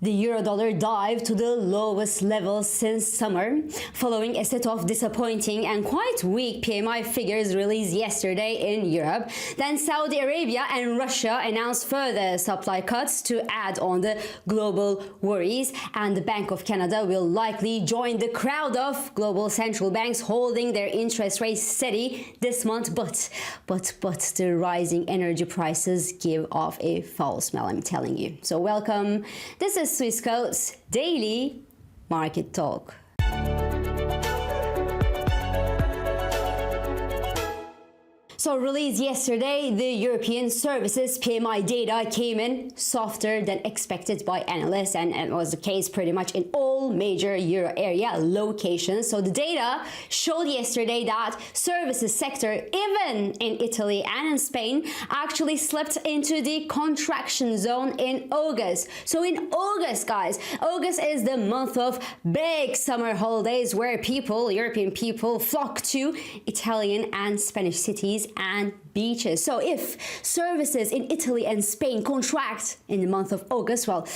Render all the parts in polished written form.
The Eurodollar dived to the lowest level since summer, following a set of disappointing and quite weak PMI figures released yesterday in Europe. Then Saudi Arabia and Russia announced further supply cuts to add on the global worries, and the Bank of Canada will likely join the crowd of global central banks holding their interest rates steady this month. But the rising energy prices give off a foul smell, I'm telling you. So welcome. This is Swissquote's Daily Market Talk. So released yesterday, the European services PMI data came in softer than expected by analysts, and it was the case pretty much in all major Euro area locations. So the data showed yesterday that services sector, even in Italy and in Spain, actually slipped into the contraction zone in August. So in August, guys, August is the month of big summer holidays where European people flock to Italian and Spanish cities and beaches. So if services in Italy and Spain contract in the month of August, well,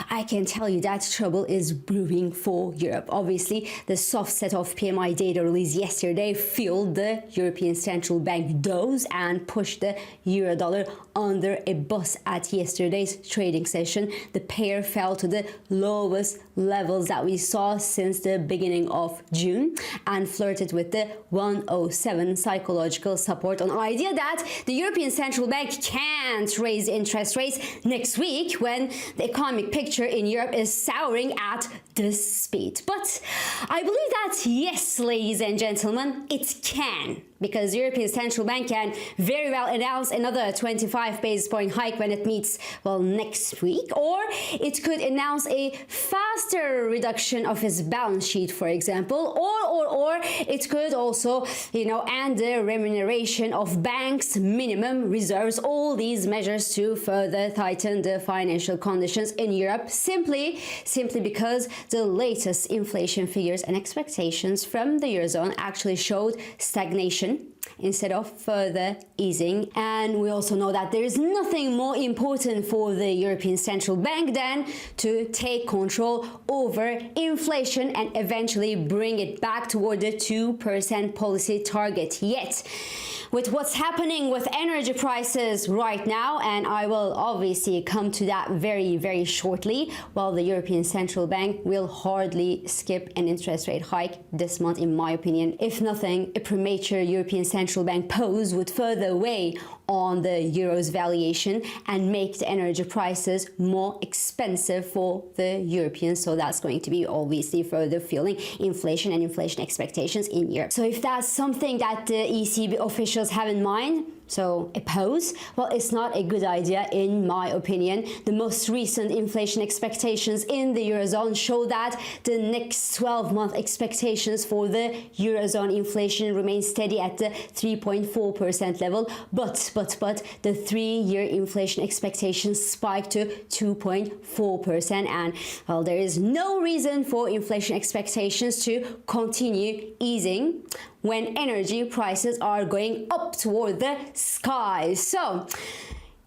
I can tell you that trouble is brewing for Europe. Obviously, the soft set of PMI data released yesterday fueled the European Central Bank dose and pushed the Eurodollar under a bus at yesterday's trading session. The pair fell to the lowest levels that we saw since the beginning of June and flirted with the 107 psychological support on the idea that the European Central Bank can't raise interest rates next week when the economic picture in Europe is souring at this speed. But I believe that yes, ladies and gentlemen, it can, because the European Central Bank can very well announce another 25 basis point hike when it meets, well, next week, or it could announce a faster reduction of its balance sheet, for example, or it could also, end the remuneration of banks' minimum reserves. All these measures to further tighten the financial conditions in Europe, simply because the latest inflation figures and expectations from the Eurozone actually showed stagnation instead of further easing. And we also know that there is nothing more important for the European Central Bank than to take control over inflation and eventually bring it back toward the 2% policy target. Yet, with what's happening with energy prices right now, and I will obviously come to that very, very shortly, while the European Central Bank will hardly skip an interest rate hike this month, in my opinion. If nothing, a premature European Central Bank pause would further weigh on the euro's valuation and make the energy prices more expensive for the Europeans. So that's going to be obviously further fueling inflation and inflation expectations in Europe. So if that's something that the ECB officials have in mind, so a pause, well, it's not a good idea in my opinion. The most recent inflation expectations in the Eurozone show that the next 12-month expectations for the Eurozone inflation remain steady at the 3.4% level, but the 3-year inflation expectations spiked to 2.4%, and well, there is no reason for inflation expectations to continue easing when energy prices are going up toward the sky. So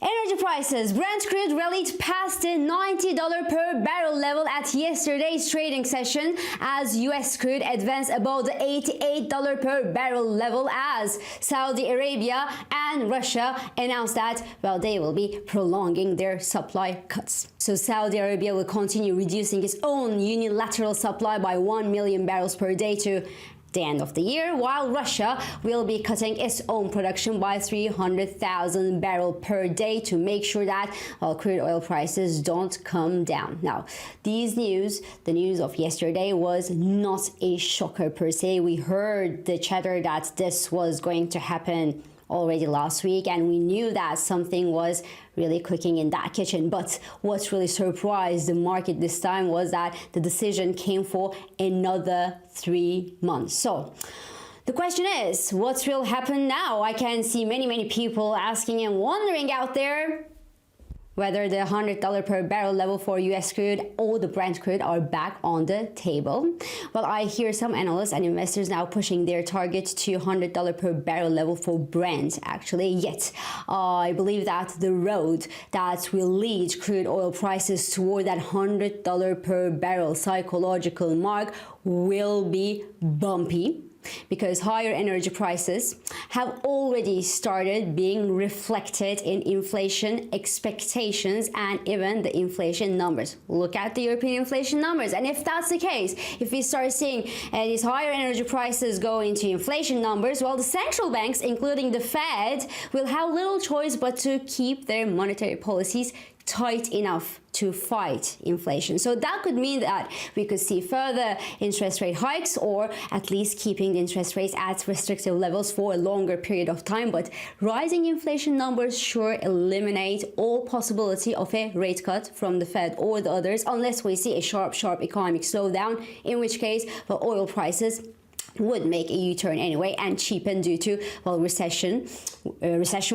energy prices, Brent crude rallied past the $90 per barrel level at yesterday's trading session as US crude advanced above the $88 per barrel level as Saudi Arabia and Russia announced that, well, they will be prolonging their supply cuts. So Saudi Arabia will continue reducing its own unilateral supply by 1 million barrels per day to the end of the year, while Russia will be cutting its own production by 300,000 barrels per day to make sure that crude oil prices don't come down. Now, the news of yesterday was not a shocker per se. We heard the chatter that this was going to happen already last week, and we knew that something was really cooking in that kitchen. But what really surprised the market this time was that the decision came for another 3 months. So the question is, what will happen now? I can see many people asking and wondering out there, whether the $100 per barrel level for US crude or the Brent crude are back on the table. Well, I hear some analysts and investors now pushing their target to $100 per barrel level for Brent, actually. Yet, I believe that the road that will lead crude oil prices toward that $100 per barrel psychological mark will be bumpy, because higher energy prices have already started being reflected in inflation expectations and even the inflation numbers. Look at the European inflation numbers, and if that's the case, if we start seeing these higher energy prices go into inflation numbers, well, the central banks, including the Fed, will have little choice but to keep their monetary policies tight enough to fight inflation. So that could mean that we could see further interest rate hikes, or at least keeping the interest rates at restrictive levels for a longer period of time. But rising inflation numbers sure eliminate all possibility of a rate cut from the Fed or the others, unless we see a sharp economic slowdown, in which case the oil prices would make a U-turn anyway and cheapen due to, well, recession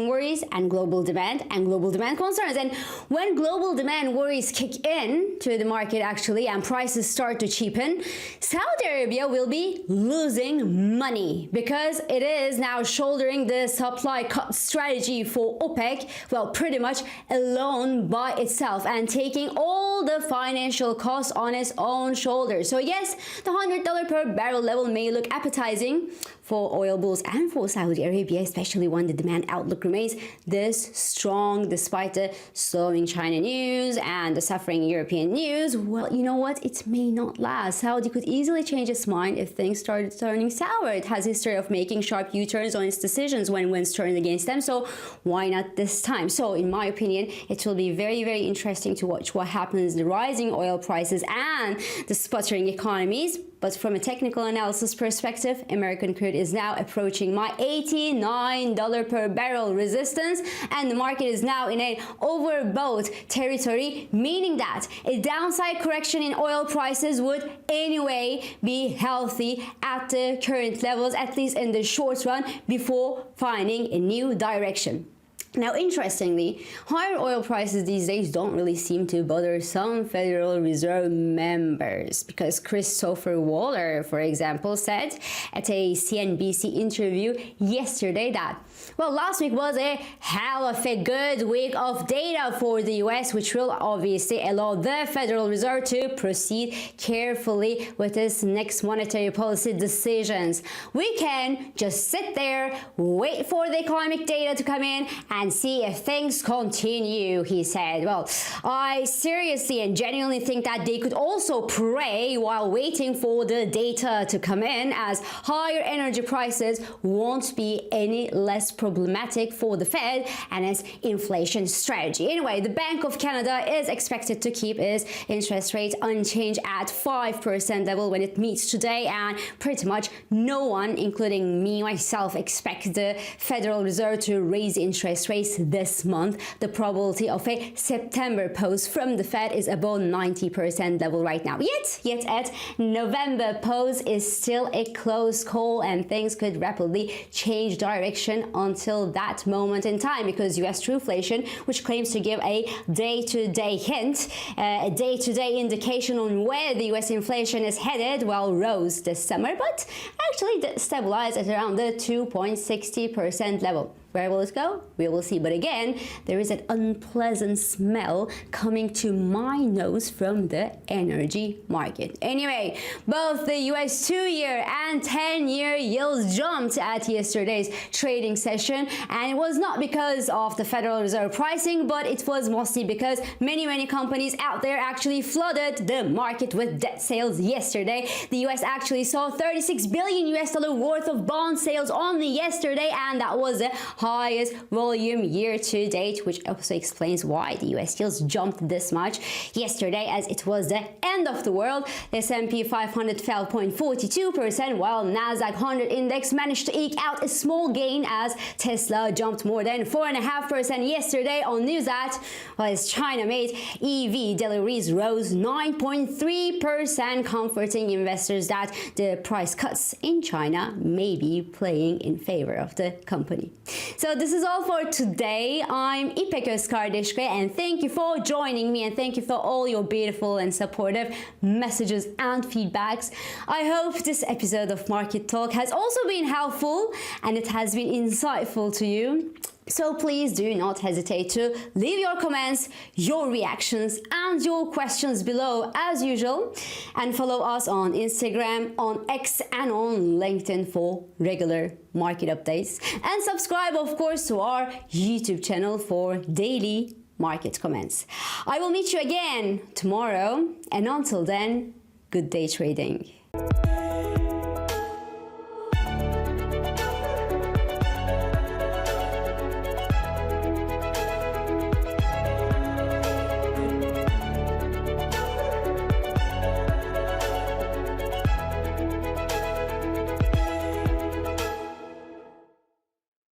worries and global demand concerns. And when global demand worries kick in to the market actually and prices start to cheapen, Saudi Arabia will be losing money, because it is now shouldering the supply cut strategy for OPEC, well, pretty much alone by itself, and taking all the financial costs on its own shoulders. So yes, the $100 per barrel level may look appetizing for oil bulls and for Saudi Arabia, especially when the demand outlook remains this strong despite the slowing China news and the suffering European news. Well, you know what? It may not last. Saudi could easily change its mind if things started turning sour. It has a history of making sharp U-turns on its decisions when winds turn against them, so why not this time? So in my opinion, it will be very, very interesting to watch what happens, the rising oil prices and the sputtering economies. But from a technical analysis perspective, American crude is now approaching my $89 per barrel resistance, and the market is now in an overbought territory, meaning that a downside correction in oil prices would anyway be healthy at the current levels, at least in the short run, before finding a new direction. Now, interestingly, higher oil prices these days don't really seem to bother some Federal Reserve members, because Christopher Waller, for example, said at a CNBC interview yesterday that, well, last week was a hell of a good week of data for the US, which will obviously allow the Federal Reserve to proceed carefully with its next monetary policy decisions. We can just sit there, wait for the economic data to come in, and see if things continue, he said. Well, I seriously and genuinely think that they could also pray while waiting for the data to come in, as higher energy prices won't be any less problematic for the Fed and its inflation strategy. Anyway, the Bank of Canada is expected to keep its interest rate unchanged at 5% level when it meets today, and pretty much no one, including me, myself, expects the Federal Reserve to raise interest rates this month. The probability of a September pause from the Fed is above 90% level right now. Yet at November pause is still a close call, and things could rapidly change direction until that moment in time, because US Trueflation, which claims to give a day-to-day hint, a day-to-day indication on where the US inflation is headed, well, rose this summer, but actually stabilized at around the 2.60% level. Where will it go? We will see. But again, there is an unpleasant smell coming to my nose from the energy market. Anyway, both the US 2-year and 10-year yields jumped at yesterday's trading session, and it was not because of the Federal Reserve pricing, but it was mostly because many companies out there actually flooded the market with debt sales yesterday. The US actually saw $36 billion worth of bond sales only yesterday, and that was the highest volume year to date, which also explains why the US yields jumped this much yesterday, as it was the end of the world. The S&P 500 fell 0.42%, while Nasdaq 100 index managed to eke out a small gain as Tesla jumped more than 4.5% yesterday on news that, well, its China-made EV deliveries rose 9.3%, comforting investors that the price cuts in China may be playing in favor of the company. So this is all for today. I'm İpek Özkardeşkaya, and thank you for joining me, and thank you for all your beautiful and supportive messages and feedbacks. I hope this episode of Market Talk has also been helpful and it has been insightful to you. So please do not hesitate to leave your comments, your reactions, and your questions below as usual. And follow us on Instagram, on X, and on LinkedIn for regular market updates. And subscribe, of course, to our YouTube channel for daily market comments. I will meet you again tomorrow. And until then, good day trading.